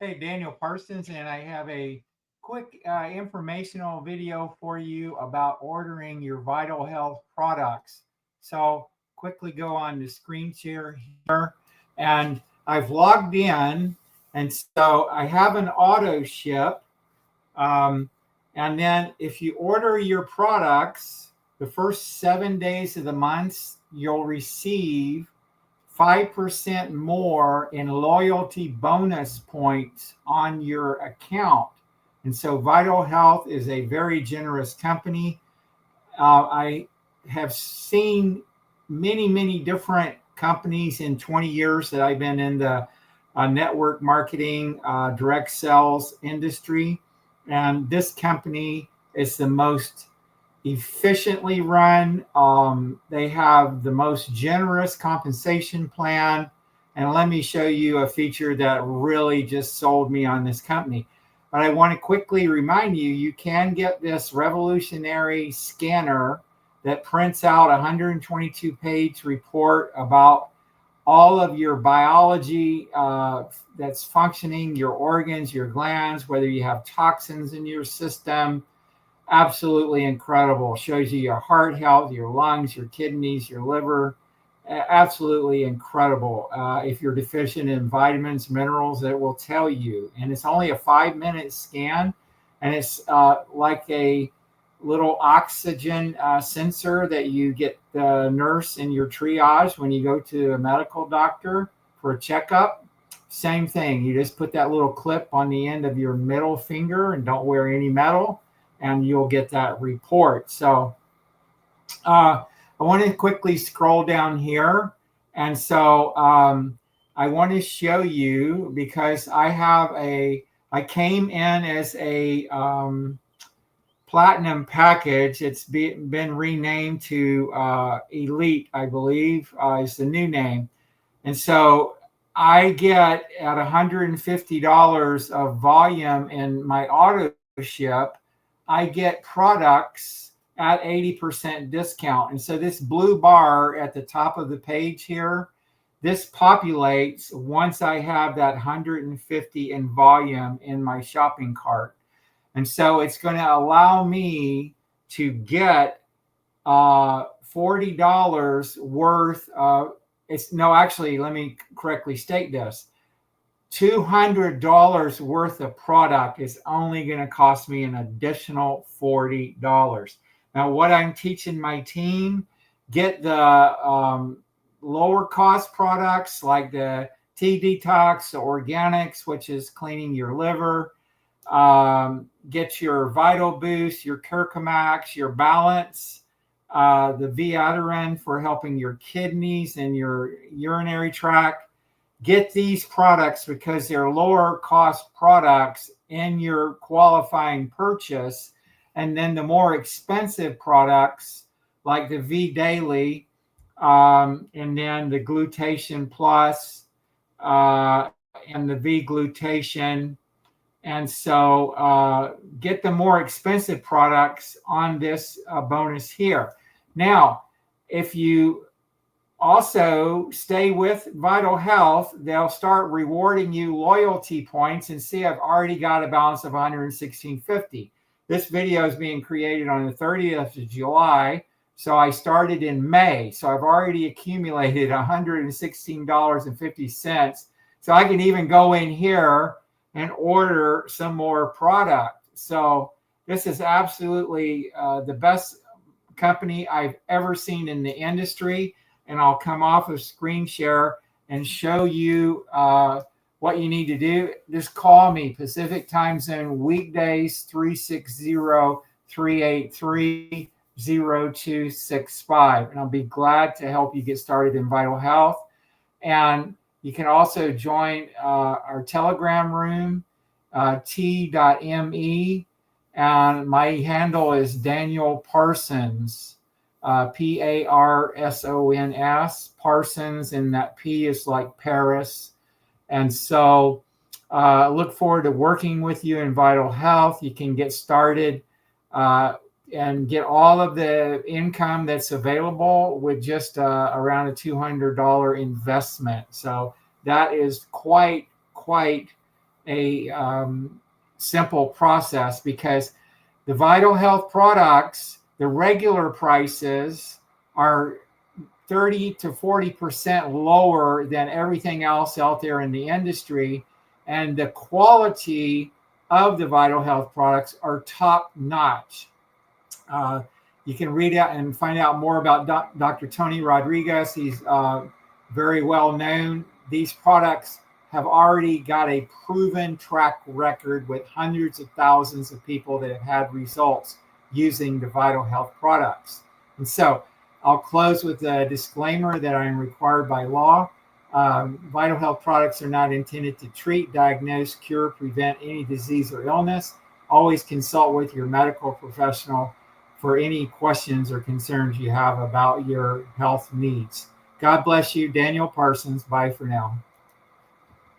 Hey, Daniel Parsons, and I have a quick informational video for you about ordering your vital health products. So, quickly go on the screen share here, and I've logged in, and so I have an auto ship. Um, and then, if you order your products, the first 7 days of the month, you'll receive 5% more in loyalty bonus points on your account. And so Vital Health is a very generous company. I have seen many different companies in 20 years that I've been in the network marketing, direct sales industry. And this company is the most efficiently run. They have the most generous compensation plan. And let me show you a feature that really just sold me on this company. But I want to quickly remind you, you can get this revolutionary scanner that prints out a 122-page report about all of your biology that's functioning, your organs, your glands, whether you have toxins in your system. Absolutely incredible. Shows you your heart health, your lungs, your kidneys, your liver. Absolutely incredible. If you're deficient in vitamins, minerals, it will tell you. And it's only a 5-minute scan, and it's like a little oxygen sensor that you get the nurse in your triage when you go to a medical doctor for a checkup. Same thing. You just put that little clip on the end of your middle finger and don't wear any metal, and you'll get that report. So I want to quickly scroll down here. And so I want to show you because I came in as a platinum package. It's been renamed to Elite, I believe, is the new name. And so I get at $150 of volume in my auto ship, I get products at 80% discount. And so this blue bar at the top of the page here, this populates once I have that 150 in volume in my shopping cart. And so it's going to allow me to get $40 worth of it's no, actually, let me correctly state this. $200 worth of product is only going to cost me an additional $40. Now, what I'm teaching my team, get the lower cost products like the T Detox, the organics, which is cleaning your liver. Get your Vital Boost, your Curcumax, your Balance, the v-nitro for helping your kidneys and your urinary tract. Get these products because they're lower cost products in your qualifying purchase. And then the more expensive products like the V Daily, and then the Glutation Plus, and the V Glutation. And so get the more expensive products on this bonus here. Now, if you also stay with Vital Health, they'll start rewarding you loyalty points. And see, I've already got a balance of 116.50. This video is being created on the 30th of July. So I started in May. So I've already accumulated $116.50. So I can even go in here and order some more product. So this is absolutely the best company I've ever seen in the industry. And I'll come off of screen share and show you what you need to do. Just call me, Pacific Time Zone, weekdays, 360-383-0265. And I'll be glad to help you get started in Vital Health. And you can also join our Telegram room, t.me. And my handle is Daniel Parsons, Parsons, Parsons, and that P is like Paris. And so I look forward to working with you in Vital Health. You can get started and get all of the income that's available with just around a $200 investment. So that is quite a simple process, because the Vital Health products, the regular prices are 30 to 40% lower than everything else out there in the industry. And the quality of the Vital Health products are top notch. You can read out and find out more about Dr. Tony Rodriguez. He's very well known. These products have already got a proven track record with hundreds of thousands of people that have had results using the Vital Health products. And so I'll close with a disclaimer that I am required by law. Vital Health products are not intended to treat, diagnose, cure, prevent any disease or illness. Always consult with your medical professional for any questions or concerns you have about your health needs. God bless you. Daniel Parsons. Bye for now.